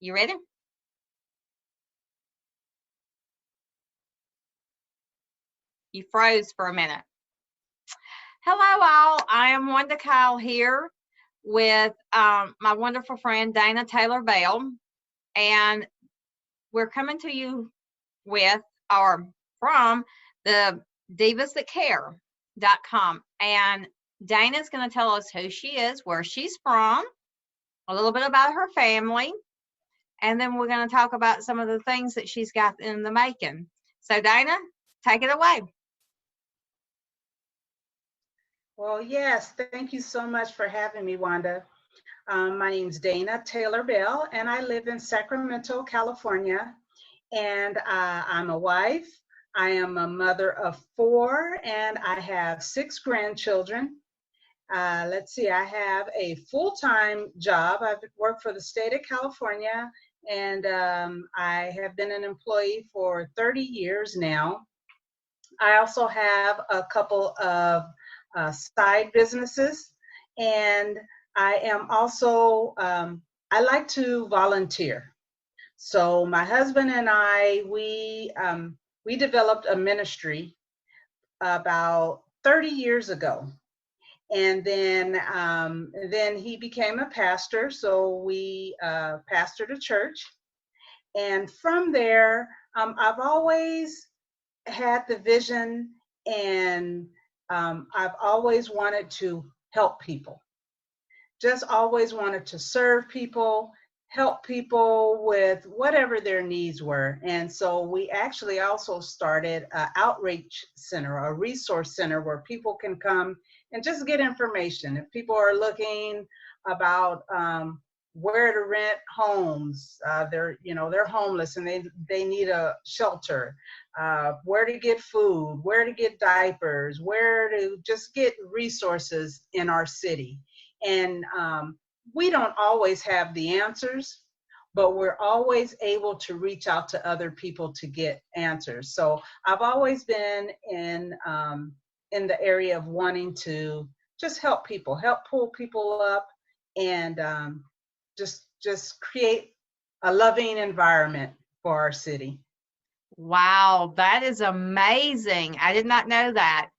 You ready? You froze for a minute. Hello, all. I am Wanda Kyle here with my wonderful friend Dana Taylor Bell, and we're coming to you with or from the divasthatcare.com. And Dana's going to tell us who she is, where she's from, a little bit about her family, and then we're going to talk about some of the things that she's got in the making. So, Dana, take it away. Well, yes, thank you so much for having me, Wanda. My name's Dana Taylor Bell, and I live in Sacramento, California. And I'm a wife. I am a mother of 4, and I have 6 grandchildren. Let's see, I have a full-time job. I've worked for the state of California, and I have been an employee for 30 years now. I also have a couple of side businesses, and I am also, I like to volunteer. So my husband and I, we developed a ministry about 30 years ago. And then he became a pastor, so we pastored a church. And from there, I've always had the vision, and I've always wanted to help people. Just always wanted to serve people, help people with whatever their needs were. And so we actually also started an outreach center, a resource center where people can come and just get information. If people are looking about where to rent homes, they're homeless and they need a shelter, where to get food, where to get diapers, where to just get resources in our city. And we don't always have the answers, but we're always able to reach out to other people to get answers. So I've always been in the area of wanting to just help people, help pull people up, and just create a loving environment for our city. Wow, that is amazing. I did not know that.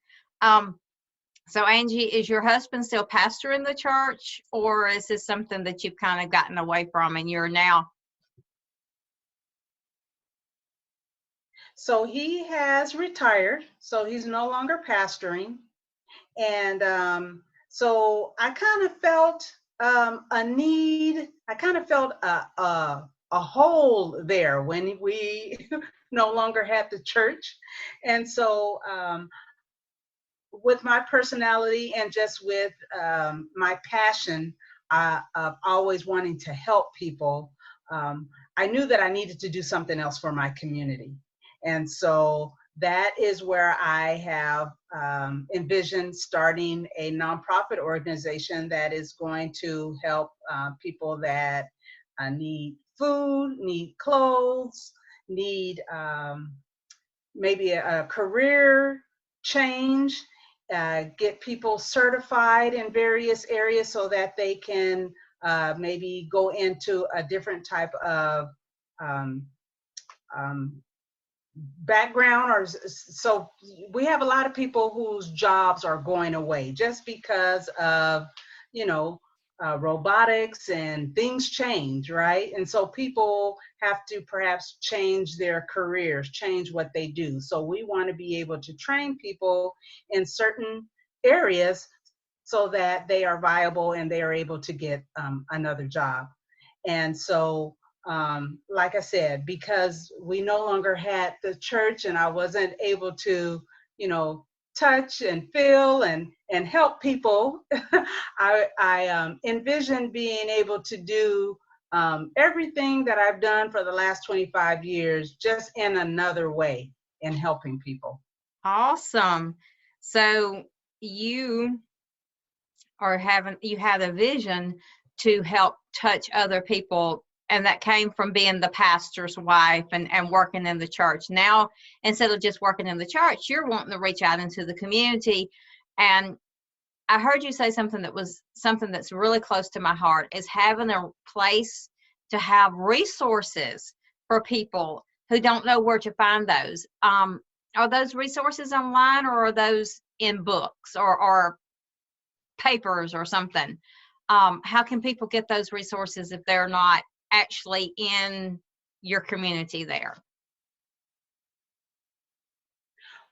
So Angie, is your husband still pastor in the church, or is this something that you've kind of gotten away from and you're now? So he has retired, so he's no longer pastoring. And so I kind of felt a need, I kind of felt a hole there when we no longer had the church. And so with my personality and just with my passion of always wanting to help people, I knew that I needed to do something else for my community. And so that is where I have envisioned starting a nonprofit organization that is going to help people that need food, need clothes, need maybe a career change, get people certified in various areas so that they can maybe go into a different type of background. Or so we have a lot of people whose jobs are going away just because of robotics and things change, right? And so people have to perhaps change their careers, change what they do. So we want to be able to train people in certain areas so that they are viable and they are able to get another job. And so like I said, because we no longer had the church and I wasn't able to, touch and feel and help people, I envisioned being able to do everything that I've done for the last 25 years, just in another way, in helping people. Awesome. So you had a vision to help touch other people, and that came from being the pastor's wife and working in the church. Now, instead of just working in the church, you're wanting to reach out into the community. And I heard you say something that's really close to my heart, is having a place to have resources for people who don't know where to find those. Are those resources online, or are those in books or papers or something? How can people get those resources if they're not actually in your community there?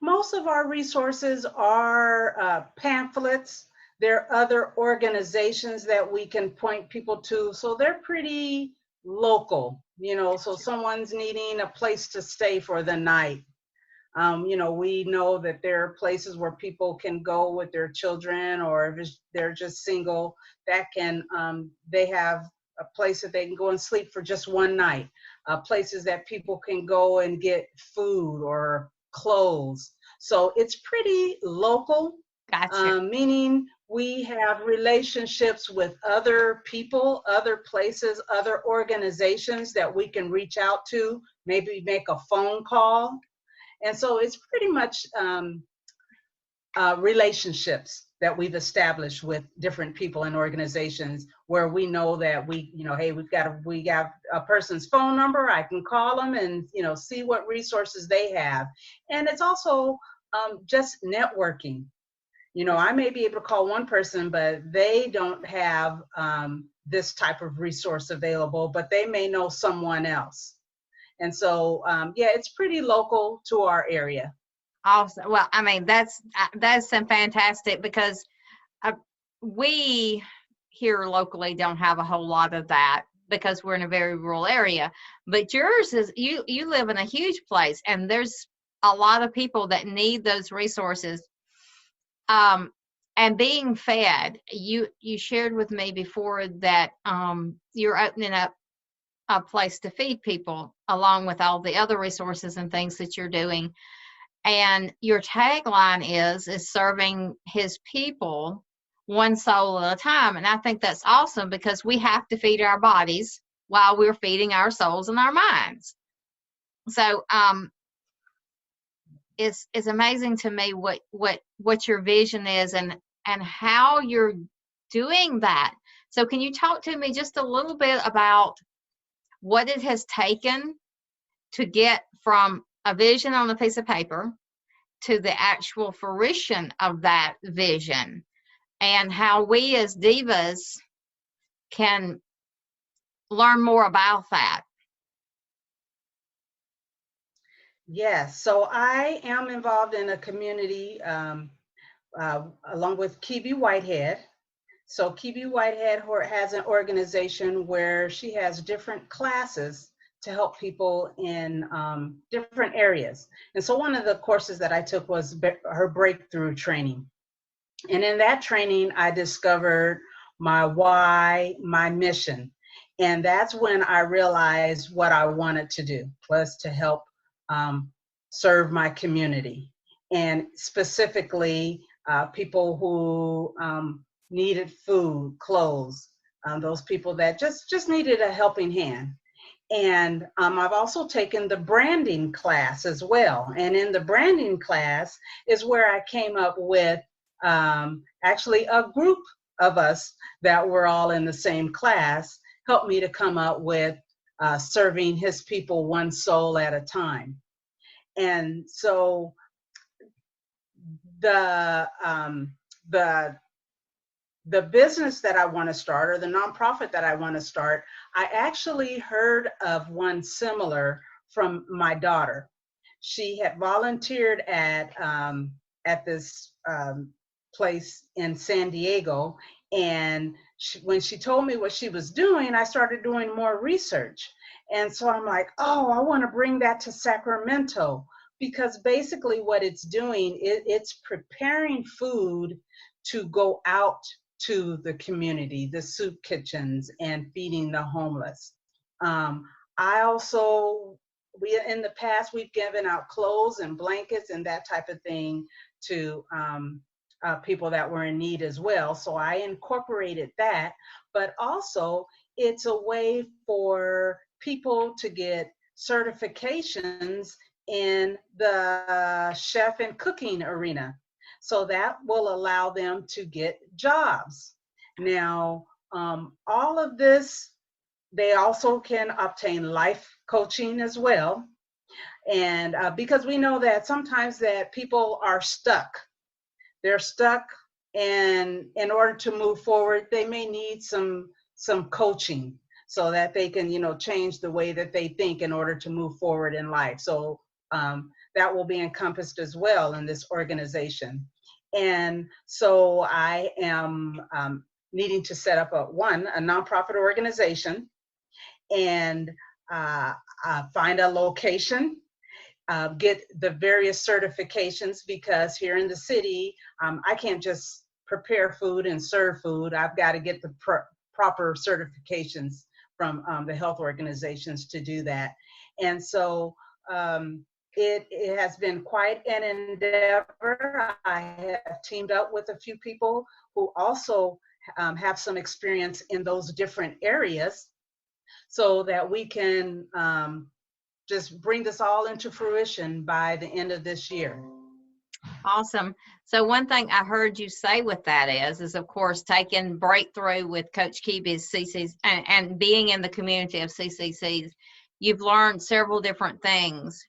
Most of our resources are pamphlets. There are other organizations that we can point people to. So they're pretty local, so someone's needing a place to stay for the night. We know that there are places where people can go with their children, or if they're just single, that they have a place that they can go and sleep for just one night. Places that people can go and get food or clothes. So it's pretty local. Gotcha. Meaning we have relationships with other people, other places, other organizations that we can reach out to, maybe make a phone call. And so it's pretty much relationships that we've established with different people and organizations where we know that hey, we got a person's phone number. I can call them and, see what resources they have. And it's also just networking. I may be able to call one person, but they don't have this type of resource available, but they may know someone else. And so, it's pretty local to our area. Awesome. Well, I mean, that's fantastic, because we here locally don't have a whole lot of that because we're in a very rural area. But yours is, you live in a huge place, and there's a lot of people that need those resources. And being fed, you shared with me before that you're opening up a place to feed people along with all the other resources and things that you're doing. And your tagline is serving his people one soul at a time. And I think that's awesome, because we have to feed our bodies while we're feeding our souls and our minds. So it's amazing to me what your vision is and how you're doing that. So can you talk to me just a little bit about what it has taken to get from a vision on a piece of paper to the actual fruition of that vision, and how we as divas can learn more about that? Yes, so I am involved in a community along with Kebie Whitehead. So Kebie Whitehead has an organization where she has different classes to help people in different areas. And so one of the courses that I took was her breakthrough training. And in that training, I discovered my why, my mission. And that's when I realized what I wanted to do was to help serve my community, and specifically people who needed food, clothes, those people that just needed a helping hand. And I've also taken the branding class as well. And in the branding class is where I came up with actually a group of us that were all in the same class, helped me to come up with serving his people one soul at a time. And so the business that I want to start, or the nonprofit that I want to start, I actually heard of one similar from my daughter. She had volunteered at this place in San Diego, and when she told me what she was doing, I started doing more research. And so I'm like, oh, I want to bring that to Sacramento, because basically what it's doing, it's preparing food to go out to the community, the soup kitchens, and feeding the homeless. In the past, we've given out clothes and blankets and that type of thing to people that were in need as well. So I incorporated that, but also it's a way for people to get certifications in the chef and cooking arena. So that will allow them to get jobs. Now, all of this they also can obtain life coaching as well. And because we know that sometimes that people are stuck, they're stuck, and in order to move forward, they may need some coaching so that they can, you know, change the way that they think in order to move forward in life. So that will be encompassed as well in this organization. And so I am needing to set up a nonprofit organization, and find a location, get the various certifications, because here in the city, I can't just prepare food and serve food. I've got to get the proper certifications from the health organizations to do that. And so it has been quite an endeavor. I have teamed up with a few people who also have some experience in those different areas, so that we can just bring this all into fruition by the end of this year. Awesome. So one thing I heard you say with that is of course taking breakthrough with Coach Kebie's CCs and being in the community of CCCs, you've learned several different things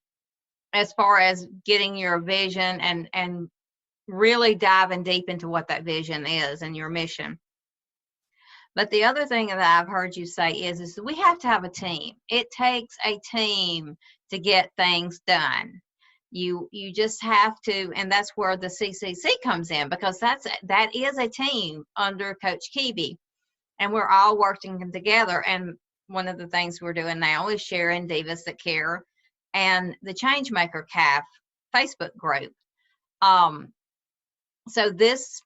as far as getting your vision and really diving deep into what that vision is and your mission. But the other thing that I've heard you say is we have to have a team. It takes a team to get things done. You just have to, and that's where the CCC comes in, because that is a team under Coach Kebie, and we're all working together. And one of the things we're doing now is sharing Divas That Care and the Changemaker CAF Facebook group. So this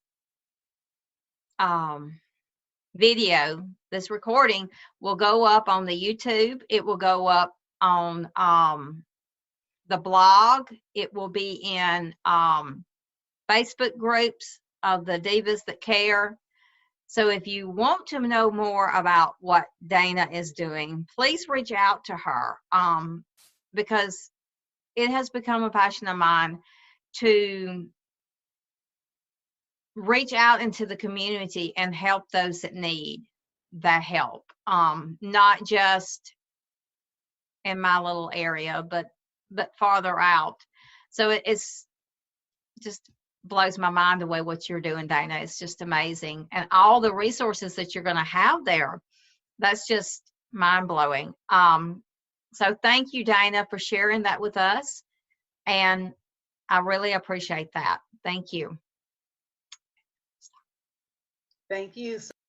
video, this recording will go up on the YouTube. It will go up on the blog. It will be in Facebook groups of the Divas That Care. So if you want to know more about what Dana is doing, please reach out to her, because it has become a passion of mine to reach out into the community and help those that need that help, not just in my little area, but farther out. So it's just blows my mind away what you're doing, Dana. It's just amazing, and all the resources that you're going to have there, that's just mind-blowing. So thank you, Dana, for sharing that with us, and I really appreciate that. Thank you. Thank you.